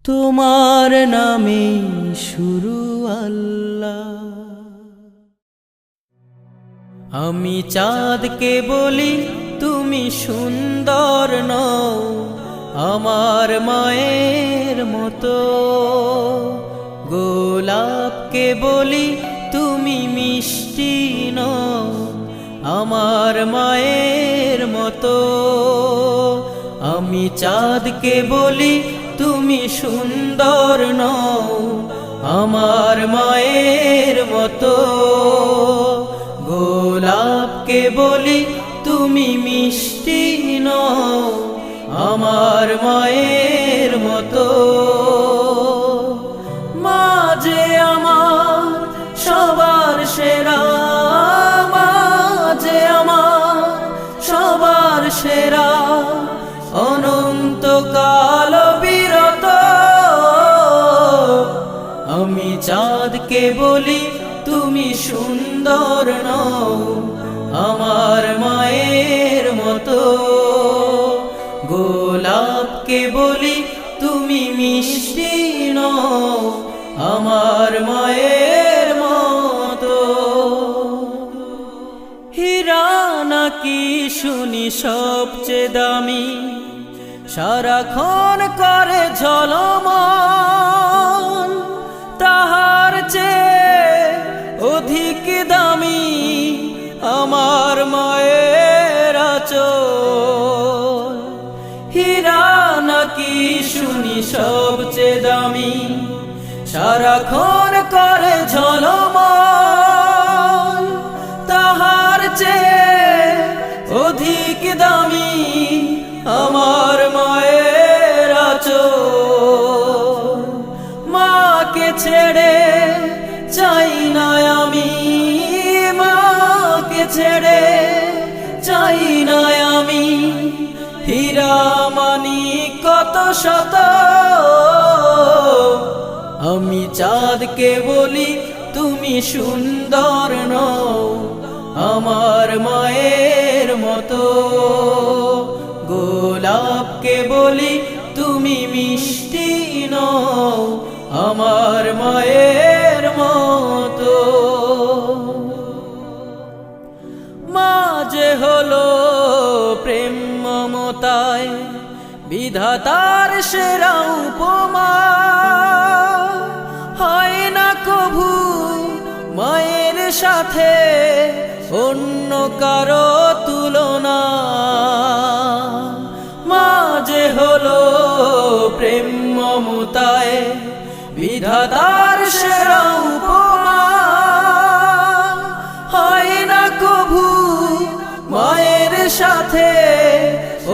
তোমার নামে শুরু আল্লাহ। আমি চাঁদকে বলি তুমি সুন্দর নও, আমার মায়ের মতো। গোলাপকে বলি তুমি মিষ্টি নও, আমার মায়ের মতো। আমি চাঁদকে বলি তুমি সুন্দর নও, আমার মায়ের মতো। গোলাপকে বলি তুমি মিষ্টি নও, আমার মায়ের মতো। মা যে আমার সবার সেরা, মা যে আমার সবার সেরা, অনন্তকাল বিরত। আমি চাঁদকে বলি তুমি সুন্দর নও, আমার মায়ের মতো। গোলাপকে বলি তুমি মিষ্টি নও, আমার মায়ের মতো। হীরা নাকি শুনি সবচেয়ে দামি, সারাক্ষণ করে ঝলমল, তাহার চেয়ে অধিক দামি আমার মায়ের আঁচল। হীরা নাকি শুনি সবচেয়ে দামি, সারাক্ষণ করে ঝলমল, তাহার চেয়ে অধিক দামি আমার মায়ের আঁচল। মাকে ছেড়ে চাই না আমি, মাকে ছেড়ে চাই না আমি, হীরা মানি কত শত। আমি চাঁদকে বলি তুমি সুন্দর নও, আমার মায়ের মতো। গোলাপকে বলি তুমি মিষ্টি নও, আমার মায়ের মতো। মা যে হলো প্রেম মমতায় বিধাতার সেরা উপমা, হয় না কভু মায়ের সাথে অন্য কারো তুলনা। মা যে হলো প্রেম মমতায় বিধাতার সেরা উপমা, হয় না কভু মায়ের সাথে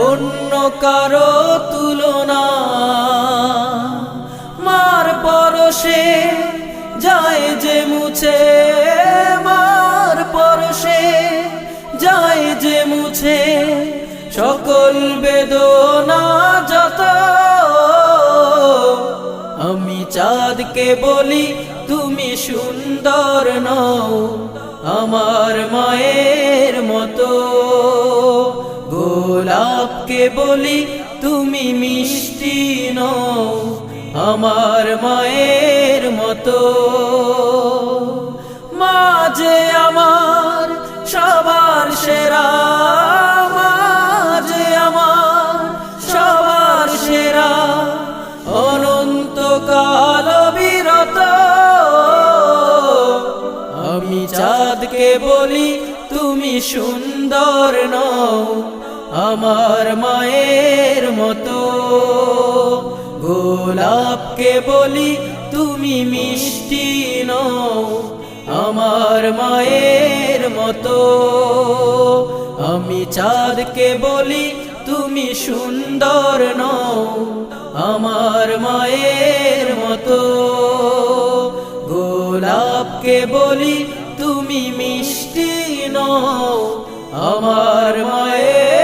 অন্য কারো তুলনা। মার পরশে যায় যে মুছে, মার পরশে যায় যে মুছে সকল বেদনা যত। আমি চাঁদকে বলি তুমি সুন্দর নও, আমার মায়ের মতো। গোলাপকে বলি তুমি মিষ্টি নও, আমার মায়ের মতো। মা যে আমার সবার সেরা, মা যে আমার সবার সেরা, অনন্তকাল বিরত। আমি চাঁদকে বলি তুমি সুন্দর নও, আমার মায়ের মতো। গোলাপকে বলি তুমি মিষ্টি নও, আমার মায়ের মতো। আমি চাঁদকে বলি তুমি সুন্দর নও, আমার মায়ের মতো। গোলাপকে বলি তুমি মিষ্টি নও, আমার মায়ের